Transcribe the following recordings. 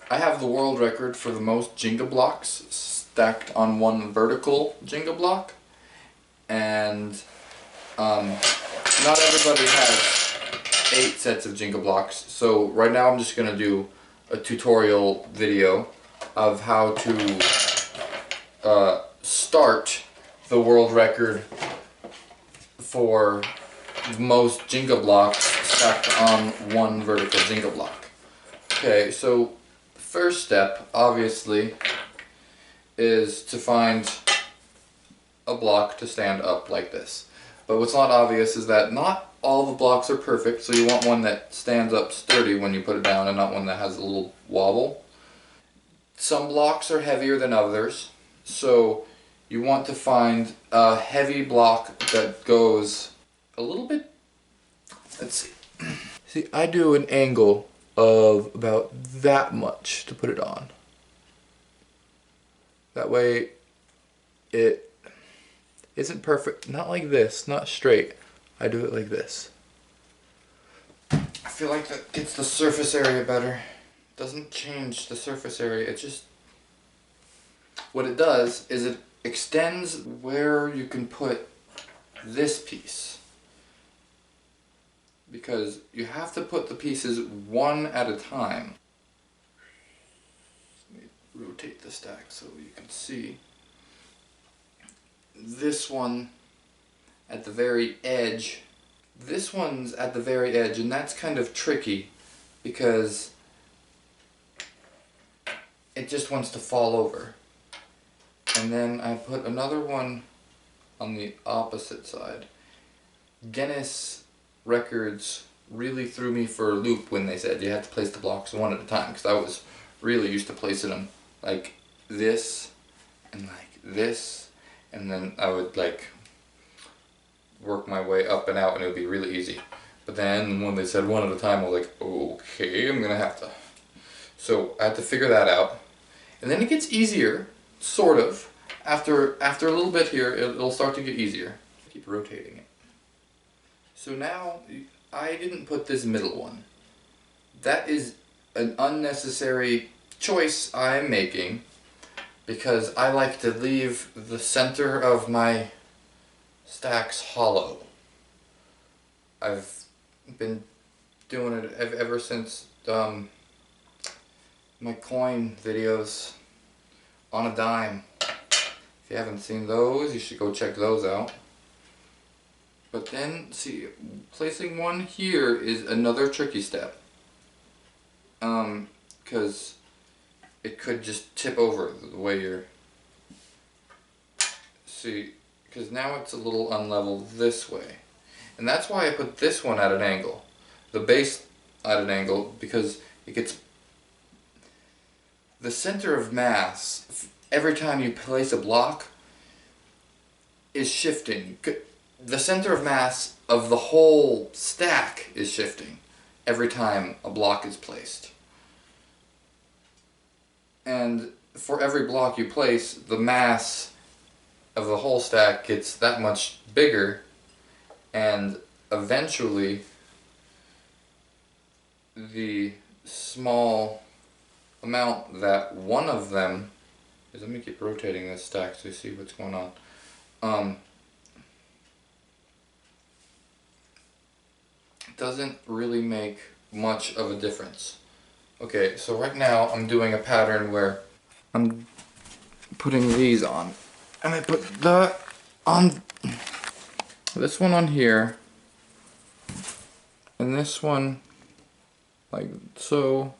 I have the world record for the most Jenga blocks stacked on one vertical Jenga block, and not everybody has 8 sets of Jenga blocks. So right now I'm just gonna do a tutorial video of how to start the world record for most Jenga blocks stacked on one vertical Jenga block. Okay, so first step, obviously, is to find a block to stand up like this. But what's not obvious is that not all the blocks are perfect, so you want one that stands up sturdy when you put it down and not one that has a little wobble. Some blocks are heavier than others, so you want to find a heavy block that goes a little bit, let's see. See, I do an angle of about that much to put it on. That way it isn't perfect, not like this, not straight. I do it like this. I feel like that gets the surface area better. Doesn't change the surface area, it just, what it does is it extends where you can put this piece. Because you have to put the pieces one at a time. Let me rotate the stack so you can see. This one at the very edge. This one's at the very edge, and that's kind of tricky because it just wants to fall over. And then I put another one on the opposite side. Guinness Records really threw me for a loop when they said you have to place the blocks one at a time, because I was really used to placing them like this and like this, and then I would like work my way up and out and it would be really easy. But then when they said one at a time, I was like, okay, I'm gonna have to. So I had to figure that out. And then it gets easier, sort of. After a little bit here, it'll start to get easier. Keep rotating it. So now, I didn't put this middle one. That is an unnecessary choice I'm making because I like to leave the center of my stacks hollow. I've been doing it ever since my coin videos on a dime. If you haven't seen those, you should go check those out. But then, see, placing one here is another tricky step. Because it could just tip over the way you're... See, because now it's a little unlevel this way. And that's why I put this one at an angle. The base at an angle, because it gets... The center of mass, every time you place a block, is shifting. The center of mass of the whole stack is shifting every time a block is placed. And for every block you place, the mass of the whole stack gets that much bigger, and eventually the small amount that one of them is, let me keep rotating this stack so you see what's going on. Doesn't really make much of a difference. Okay, so right now I'm doing a pattern where I'm putting these on. And I put that on, this one on here, and this one like so,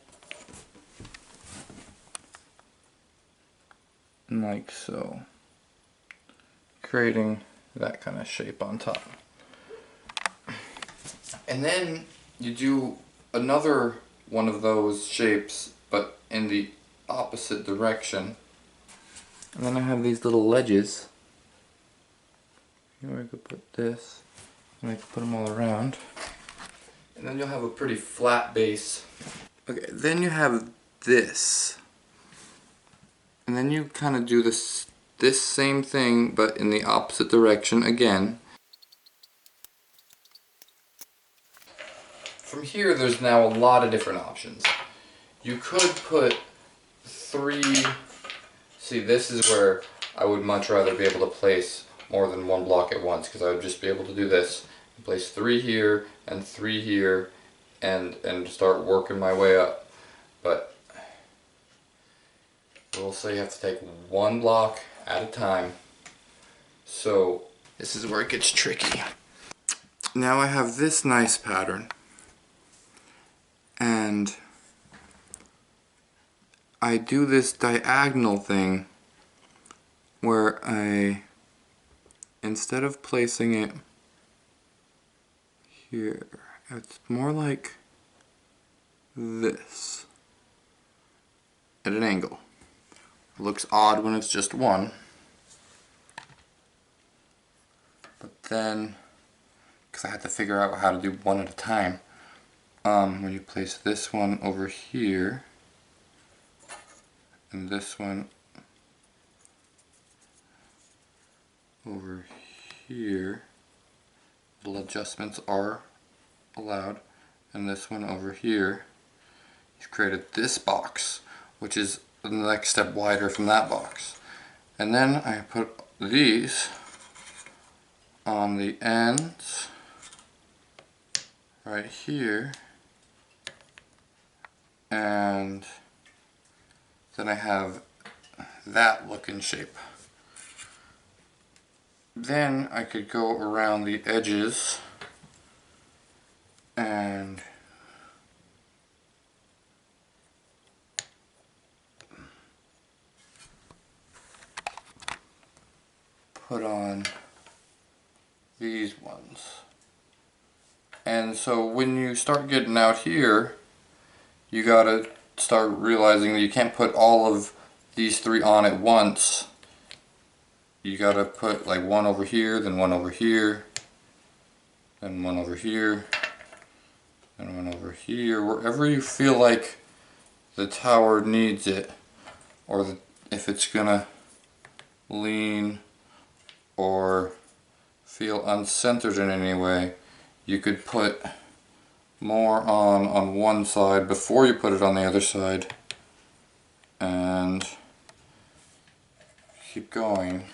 and like so, creating that kind of shape on top. And then you do another one of those shapes, but in the opposite direction. And then I have these little ledges. Here I could put this, and I could put them all around. And then you'll have a pretty flat base. Okay, then you have this. And then you kind of do this same thing, but in the opposite direction again. From here, there's now a lot of different options. You could put 3. See, this is where I would much rather be able to place more than one block at once, because I would just be able to do this. Place 3 here and 3 here and start working my way up. But we'll say you have to take one block at a time. So this is where it gets tricky. Now I have this nice pattern, and I do this diagonal thing where I, instead of placing it here, it's more like this at an angle. It looks odd when it's just one, but then, because I had to figure out how to do one at a time, when you place this one over here and this one over here, little adjustments are allowed, and this one over here, you've created this box, which is the next step wider from that box. And then I put these on the ends right here, and then I have that looking shape. Then I could go around the edges and put on these ones. And so when you start getting out here, you gotta start realizing that you can't put all of these 3 on at once. You gotta put like one over here, then one over here, then one over here, then one over here, wherever you feel like the tower needs it, or if it's gonna lean or feel uncentered in any way. You could put more on one side before you put it on the other side, and keep going.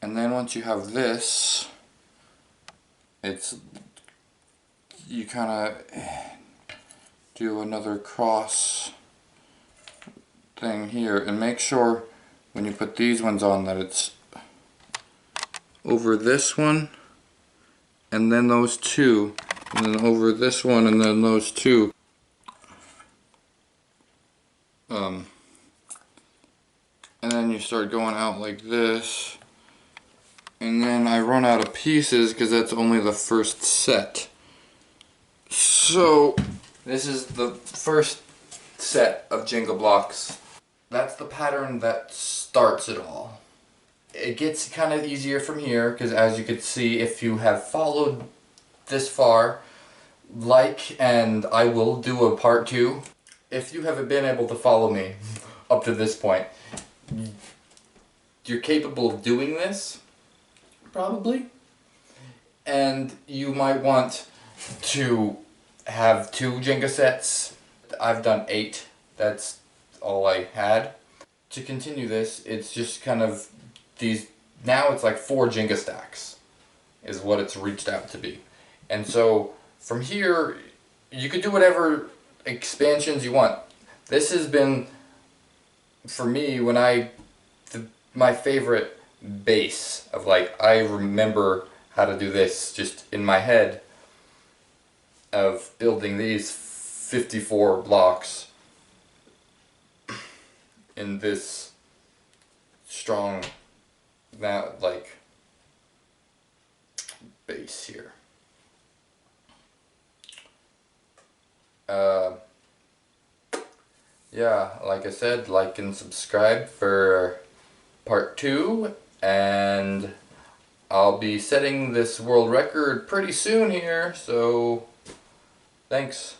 And then once you have this, you kind of do another cross thing here, and make sure when you put these ones on that it's over this one and then those 2, and then over this one and then those 2. And then you start going out like this, and then I run out of pieces because that's only the first set. So this is the first set of Jenga blocks. That's the pattern that starts it all. It gets kind of easier from here, because as you can see, if you have followed this far, and I will do a part 2. If you haven't been able to follow me up to this point, you're capable of doing this, probably, and you might want to have 2 Jenga sets. I've done 8, that's all I had. To continue this, it's just kind of now it's like 4 Jenga stacks is what it's reached out to be. And so from here you could do whatever expansions you want. This has been, for me, my favorite base of, like, I remember how to do this just in my head, of building these 54 blocks in this strong base here. Yeah, like I said, like and subscribe for part 2, and I'll be setting this world record pretty soon here, so thanks.